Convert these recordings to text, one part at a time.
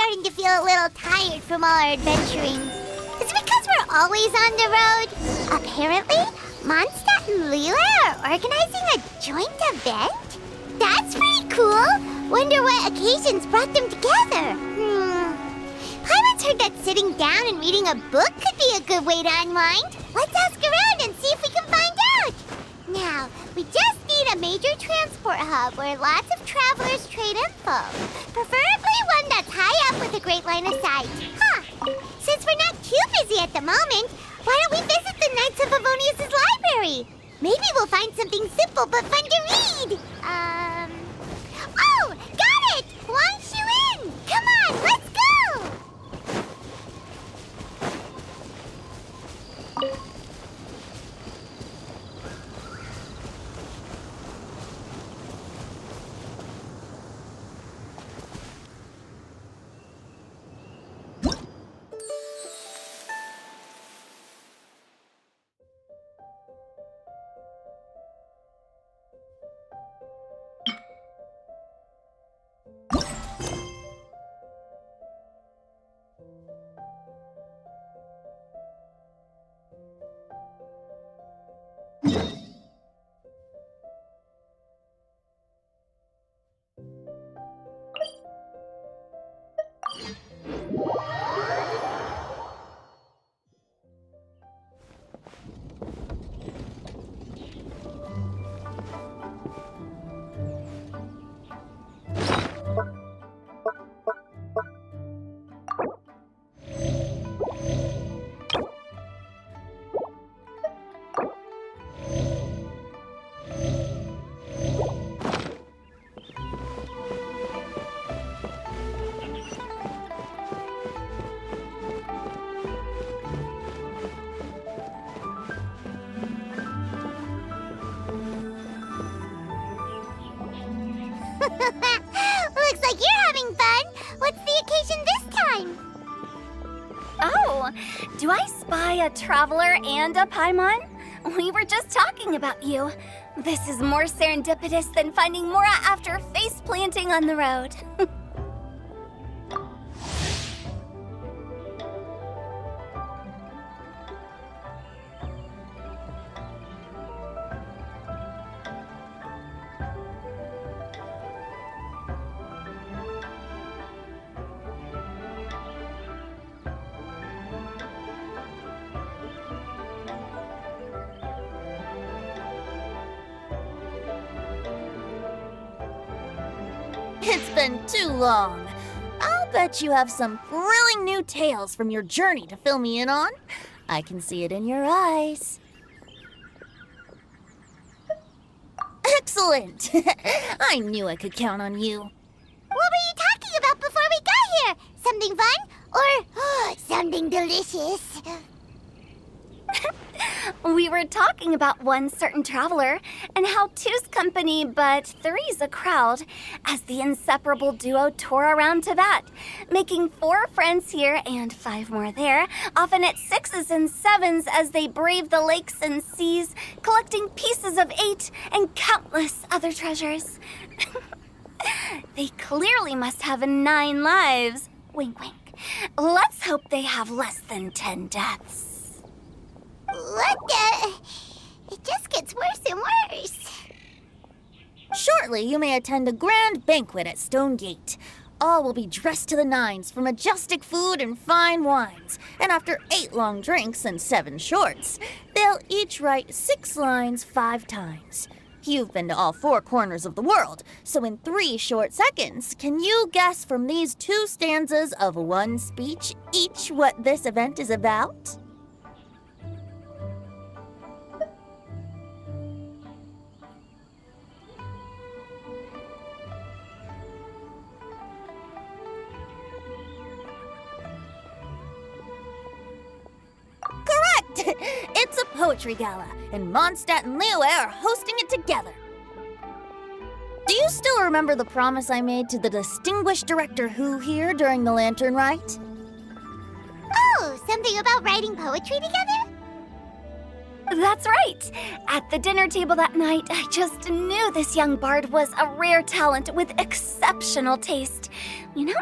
starting to feel a little tired from all our adventuring. Is it because we're always on the road? Apparently, Mondstadt and Leela are organizing a joint event? That's pretty cool. Wonder what occasions brought them together. Paimon's heard that sitting down and reading a book could be a good way to unwind. Let's ask around and see if we can find out. Now, we just need a major transport hub where lots of travelers trade info. Preferably one that's high up with a great line of sight. Since we're not too busy at the moment, why don't we visit the Knights of Avonius' library? Maybe we'll find something simple but fun to read. Oh, got it! Wang Shuin! Come on, let's go! Looks like you're having fun. What's the occasion this time? Oh, do I spy a traveler and a Paimon? We were just talking about you. This is more serendipitous than finding Mora after face planting on the road. It's been too long. I'll bet you have some thrilling new tales from your journey to fill me in on. I can see it in your eyes. Excellent! I knew I could count on you. What were you talking about before we got here? Something fun? Or something delicious? We were talking about one certain traveler and how two's company but three's a crowd as the inseparable duo tour around Tibet, making 4 friends here and 5 more there, often at 6s and 7s as they brave the lakes and seas, collecting pieces of 8 and countless other treasures. They clearly must have 9 lives. Wink, wink. Let's hope they have less than 10 deaths. What the? It just gets worse and worse. Shortly, you may attend a grand banquet at Stone Gate. All will be dressed to the nines for majestic food and fine wines. And after 8 long drinks and 7 shorts, they'll each write 6 lines 5 times. You've been to all 4 corners of the world, so in 3 short seconds, can you guess from these 2 stanzas of 1 speech each what this event is about? Correct! It's a poetry gala, and Mondstadt and Liyue are hosting it together. Do you still remember the promise I made to the distinguished Director Hu here during the Lantern Rite? Oh, something about writing poetry together? That's right. At the dinner table that night, I just knew this young bard was a rare talent with exceptional taste. You know,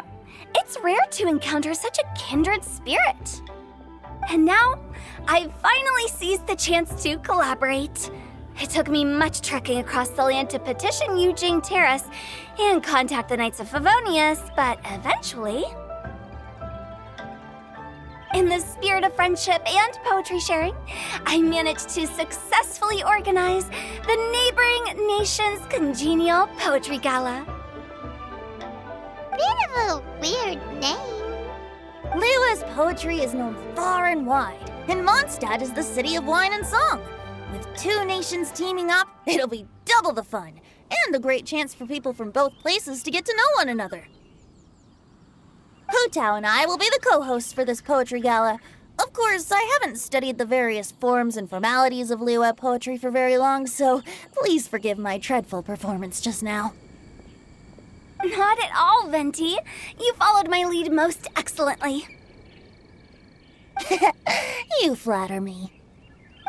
it's rare to encounter such a kindred spirit. And now, I've finally seized the chance to collaborate. It took me much trekking across the land to petition Eugene Terrace and contact the Knights of Favonius, but eventually, in the spirit of friendship and poetry sharing, I managed to successfully organize the neighboring nation's congenial poetry gala. Bit of a weird name. Liyue's poetry is known far and wide, and Mondstadt is the city of wine and song. With two nations teaming up, it'll be double the fun, and a great chance for people from both places to get to know one another. Hutao and I will be the co-hosts for this poetry gala. Of course, I haven't studied the various forms and formalities of Liyue poetry for very long, so please forgive my dreadful performance just now. Not at all, Venti. You followed my lead most excellently. You flatter me.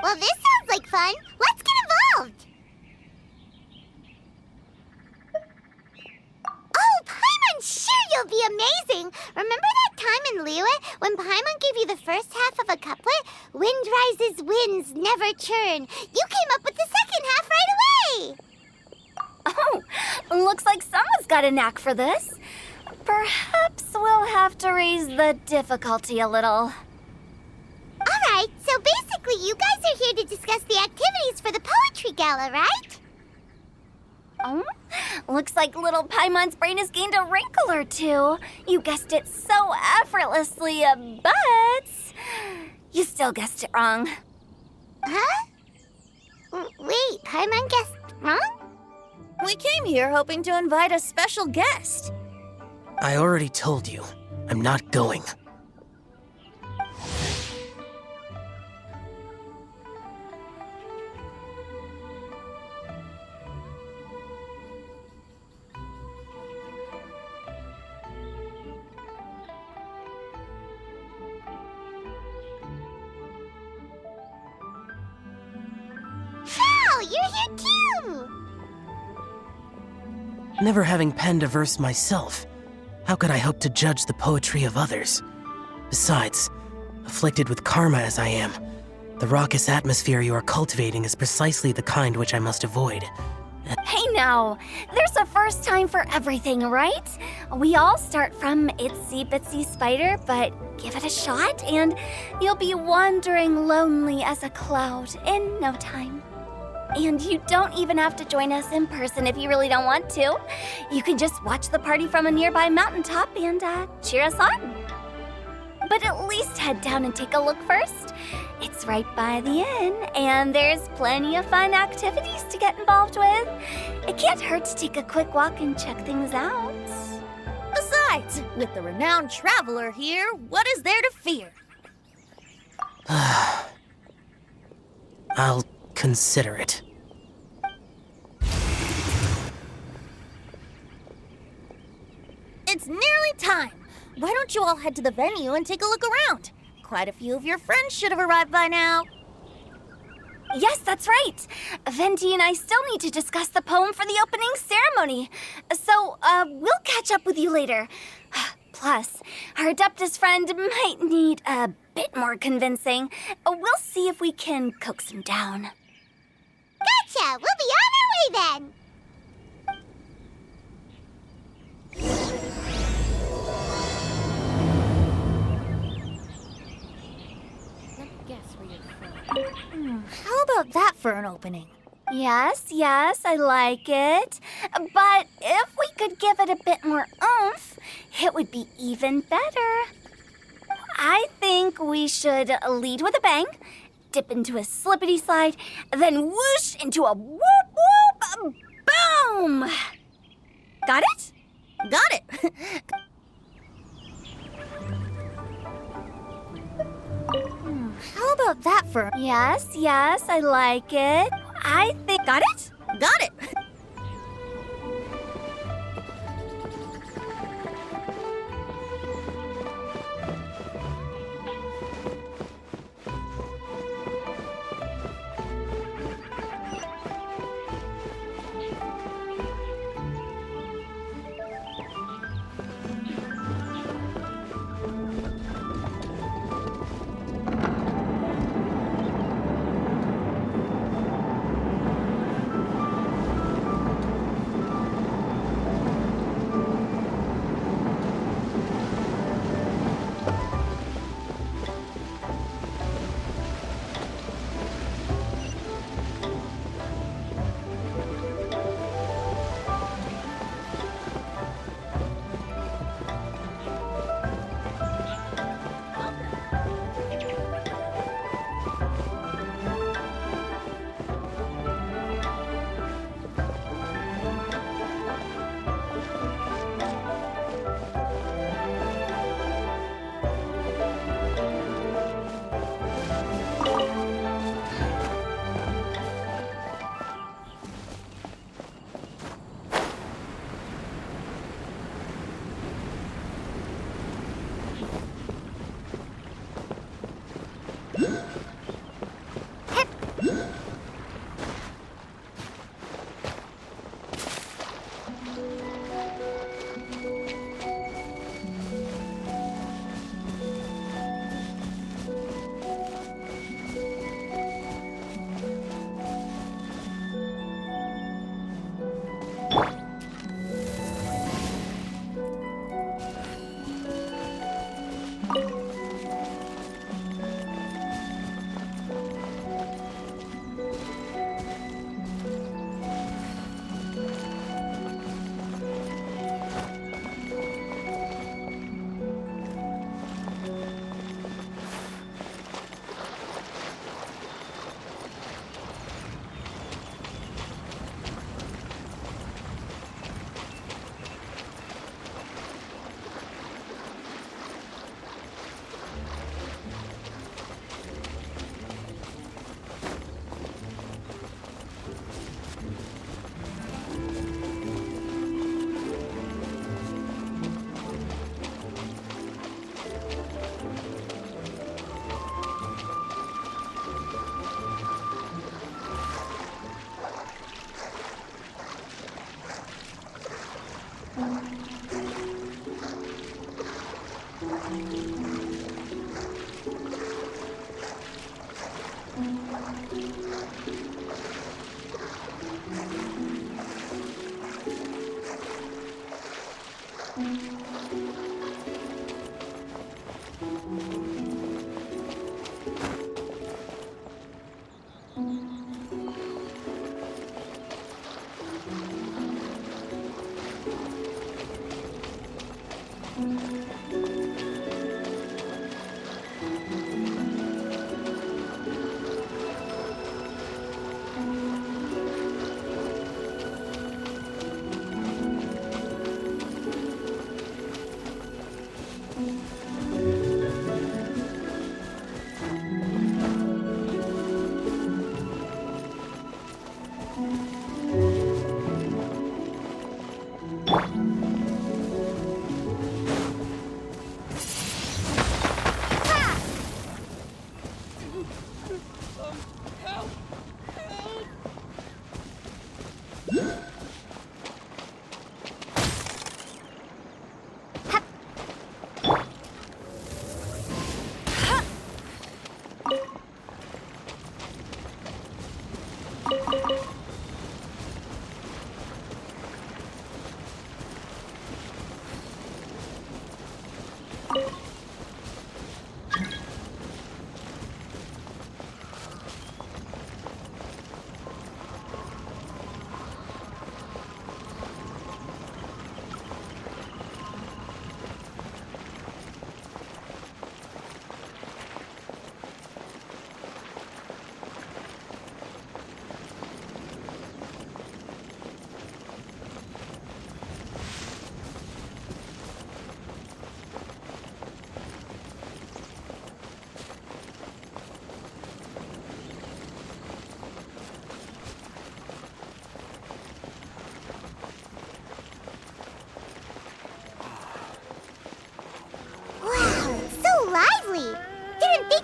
Well, this sounds like fun. Let's get involved. Oh, Paimon, sure you'll be amazing. Remember that time in Liyue when Paimon gave you the first half of a couplet? Wind rises, winds never churn. You came up with the second half right away. Oh, looks like someone's got a knack for this. Perhaps we'll have to raise the difficulty a little. All right, so basically you guys are here to discuss the activities for the poetry gala, right? Oh, looks like little Paimon's brain has gained a wrinkle or two. You guessed it so effortlessly, but you still guessed it wrong. Huh? Wait, Paimon guessed wrong? We came here hoping to invite a special guest. I already told you, I'm not going. Wow, you're here too! Never having penned a verse myself, how could I hope to judge the poetry of others? Besides, afflicted with karma as I am, the raucous atmosphere you are cultivating is precisely the kind which I must avoid. Hey now, there's a first time for everything, right? We all start from itsy bitsy spider, but give it a shot and you'll be wandering lonely as a cloud in no time. And you don't even have to join us in person if you really don't want to. You can just watch the party from a nearby mountaintop and cheer us on. But at least head down and take a look first. It's right by the inn, and there's plenty of fun activities to get involved with. It can't hurt to take a quick walk and check things out. Besides, with the renowned traveler here, what is there to fear? I'll consider it. It's nearly time. Why don't you all head to the venue and take a look around? Quite a few of your friends should have arrived by now. Yes, that's right. Venti and I still need to discuss the poem for the opening ceremony. So, we'll catch up with you later. Plus, our Adeptus friend might need a bit more convincing. We'll see if we can coax him down. Gotcha! We'll be on our way then! How about that for an opening? Yes, I like it. But if we could give it a bit more oomph, it would be even better. I think we should lead with a bang, dip into a slippity slide, then whoosh into a whoop whoop boom! Got it? Got it. How about that for... Yes, I like it. I think... Got it? Got it.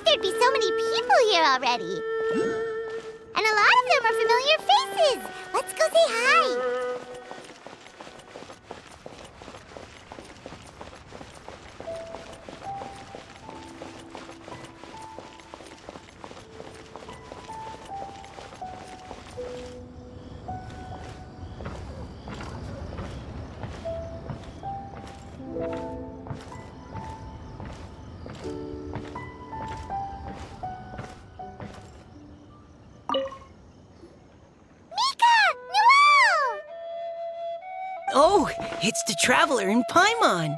There'd be so many people here already. And a lot of them are familiar faces. Let's go say hi. Oh, it's the Traveler in Paimon.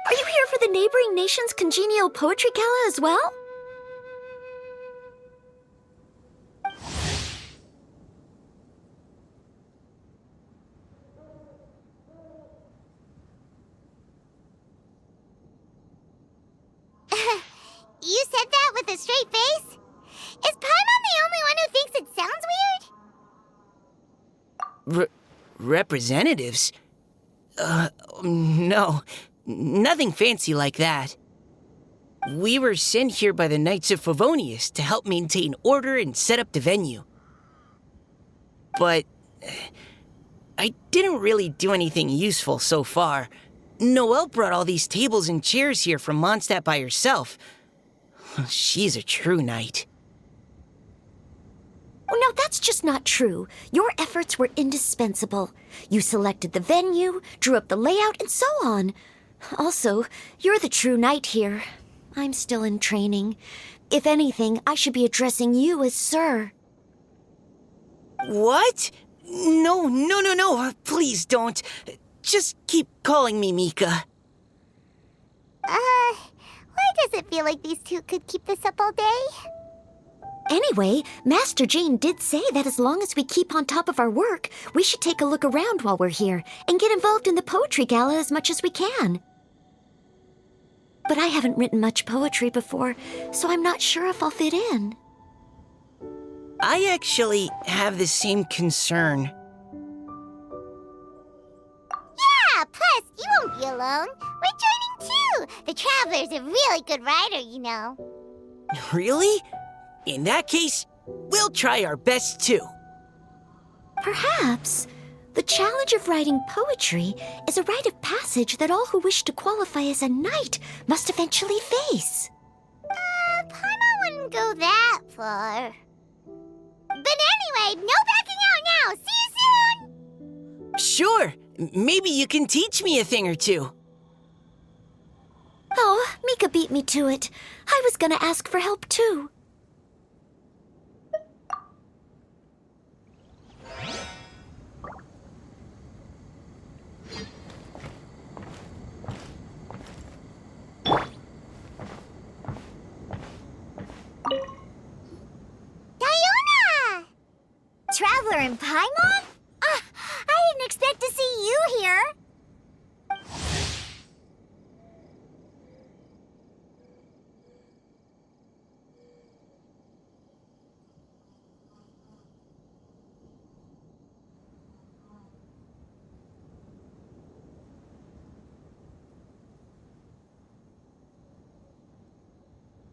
Are you here for the neighboring nation's congenial poetry gala as well? You said that with a straight face? Is Paimon the only one who thinks it sounds weird? Representatives? No. Nothing fancy like that. We were sent here by the Knights of Favonius to help maintain order and set up the venue. But I didn't really do anything useful so far. Noelle brought all these tables and chairs here from Mondstadt by herself. She's a true knight. Oh, no, that's just not true. Your efforts were indispensable. You selected the venue, drew up the layout, and so on. Also, you're the true knight here. I'm still in training. If anything, I should be addressing you as Sir. What? No. Please don't. Just keep calling me Mika. Why does it feel like these two could keep this up all day? Anyway, Master Jean did say that as long as we keep on top of our work, we should take a look around while we're here and get involved in the poetry gala as much as we can. But I haven't written much poetry before, so I'm not sure if I'll fit in. I actually have the same concern. Yeah, plus, you won't be alone. We're joining too. The Traveler's a really good writer, you know. Really? In that case, we'll try our best too. Perhaps the challenge of writing poetry is a rite of passage that all who wish to qualify as a knight must eventually face. Paimon wouldn't go that far. But anyway, no backing out now. See you soon! Sure, maybe you can teach me a thing or two. Oh, Mika beat me to it. I was gonna ask for help too. Diona! Traveler and Paimon? I didn't expect to see you here.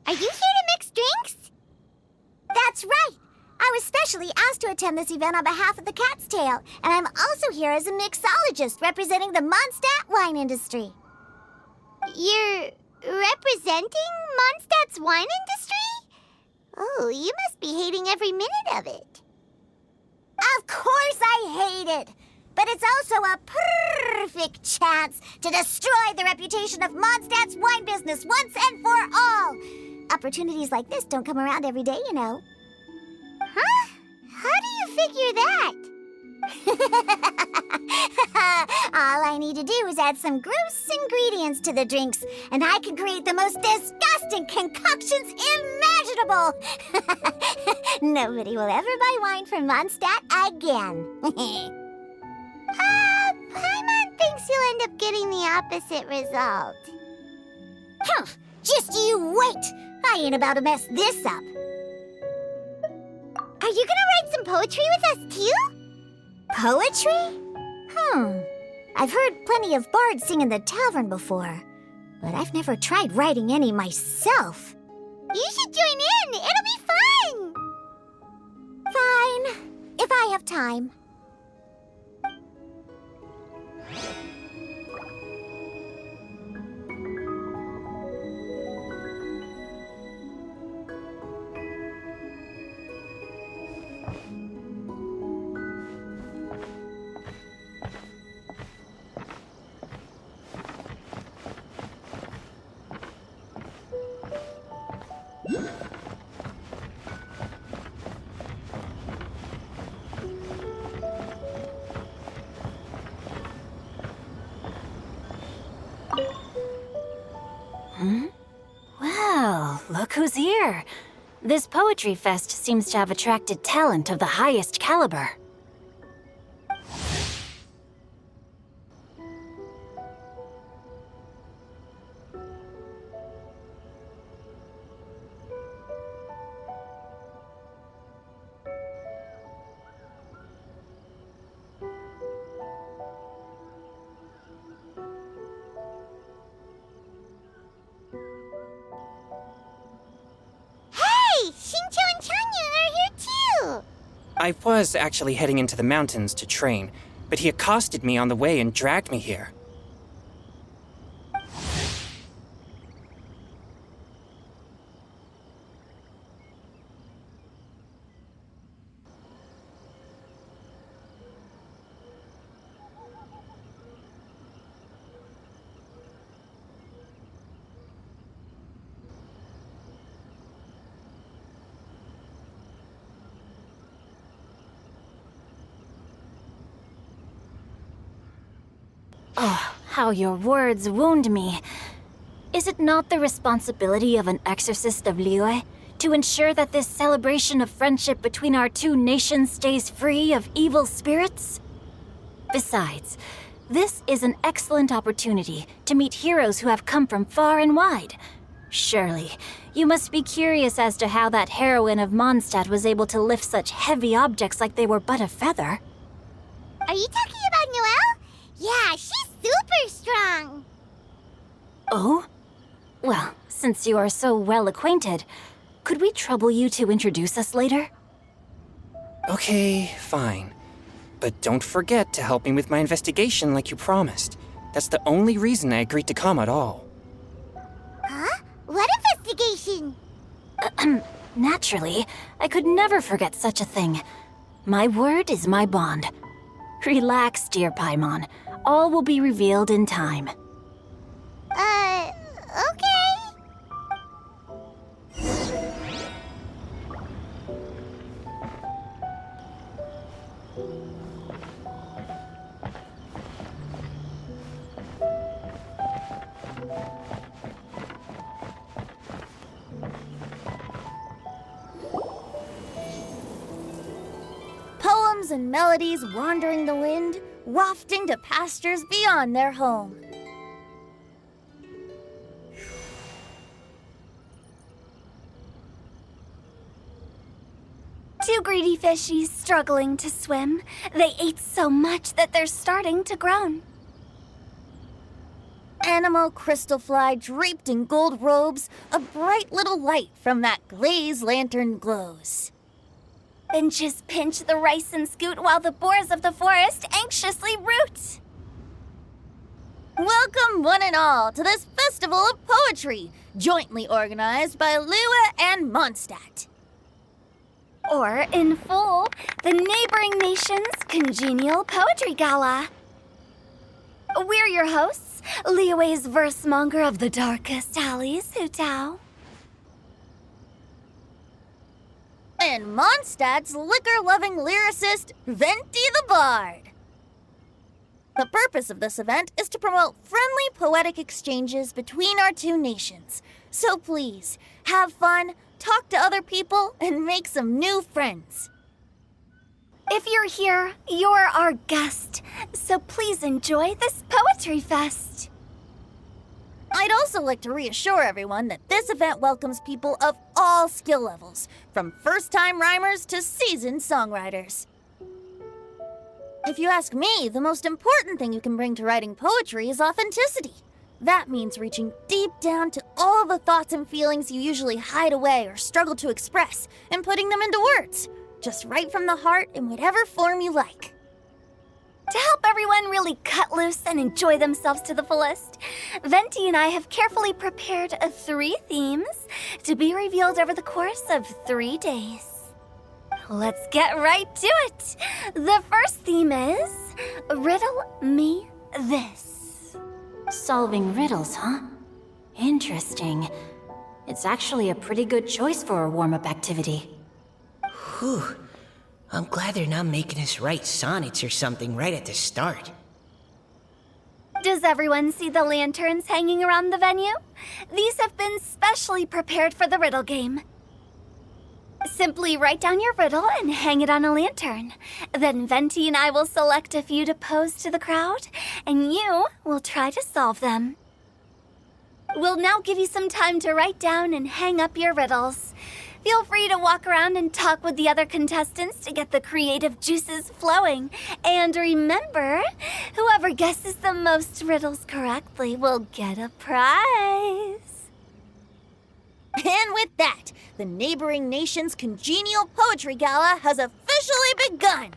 Are you here to mix drinks? That's right. I was specially asked to attend this event on behalf of the Cat's Tail, and I'm also here as a mixologist representing the Mondstadt wine industry. You're representing Mondstadt's wine industry? Oh, you must be hating every minute of it. Of course I hate it! But it's also a perfect chance to destroy the reputation of Mondstadt's wine business once and for all! Opportunities like this don't come around every day, you know. Huh? How do you figure that? All I need to do is add some gross ingredients to the drinks, and I can create the most disgusting concoctions imaginable! Nobody will ever buy wine from Mondstadt again. Paimon thinks you'll end up getting the opposite result. Huh, just you wait! I ain't about to mess this up. Are you gonna write some poetry with us too? Poetry? I've heard plenty of bards sing in the tavern before, but I've never tried writing any myself. You should join in! It'll be fun! Fine, if I have time. Well, look who's here. This poetry fest seems to have attracted talent of the highest caliber. I was actually heading into the mountains to train, but he accosted me on the way and dragged me here. Oh, how your words wound me. Is it not the responsibility of an exorcist of Liyue to ensure that this celebration of friendship between our two nations stays free of evil spirits? Besides, This is an excellent opportunity to meet heroes who have come from far and wide. Surely, you must be curious as to how that heroine of Mondstadt was able to lift such heavy objects like they were but a feather. Are you talking about Noelle? Yeah, she's super strong. Oh? Well, since you are so well acquainted, could we trouble you to introduce us later? Okay, fine. But don't forget to help me with my investigation like you promised. That's the only reason I agreed to come at all. Huh? What investigation? Naturally, I could never forget such a thing. My word is my bond. Relax, dear Paimon. All will be revealed in time. Okay. Poems and melodies wandering the wind, wafting to pastures beyond their home. Two greedy fishies struggling to swim. They ate so much that they're starting to groan. Animal crystal fly draped in gold robes, a bright little light from that glazed lantern glows. Finches pinch the rice and scoot while the boars of the forest anxiously root. Welcome, one and all, to this festival of poetry, jointly organized by Lua and Mondstadt. Or, in full, the neighboring nation's congenial poetry gala. We're your hosts, Liyue's verse-monger of the darkest alleys, Hutao. And Mondstadt's liquor-loving lyricist, Venti the Bard. The purpose of this event is to promote friendly poetic exchanges between our two nations. So please, have fun, talk to other people, and make some new friends. If you're here, you're our guest, so please enjoy this poetry fest. I'd also like to reassure everyone that this event welcomes people of all skill levels, from first-time rhymers to seasoned songwriters. If you ask me, the most important thing you can bring to writing poetry is authenticity. That means reaching deep down to all the thoughts and feelings you usually hide away or struggle to express, and putting them into words, just right from the heart in whatever form you like. To help everyone really cut loose and enjoy themselves to the fullest, Venti and I have carefully prepared 3 themes to be revealed over the course of 3 days. Let's get right to it. The first theme is Riddle Me This. Solving riddles, huh? Interesting. It's actually a pretty good choice for a warm-up activity. Whew. I'm glad they're not making us write sonnets or something right at the start. Does everyone see the lanterns hanging around the venue? These have been specially prepared for the riddle game. Simply write down your riddle and hang it on a lantern. Then Venti and I will select a few to pose to the crowd, and you will try to solve them. We'll now give you some time to write down and hang up your riddles. Feel free to walk around and talk with the other contestants to get the creative juices flowing. And remember, whoever guesses the most riddles correctly will get a prize. And with that, the neighboring nation's congenial poetry gala has officially begun.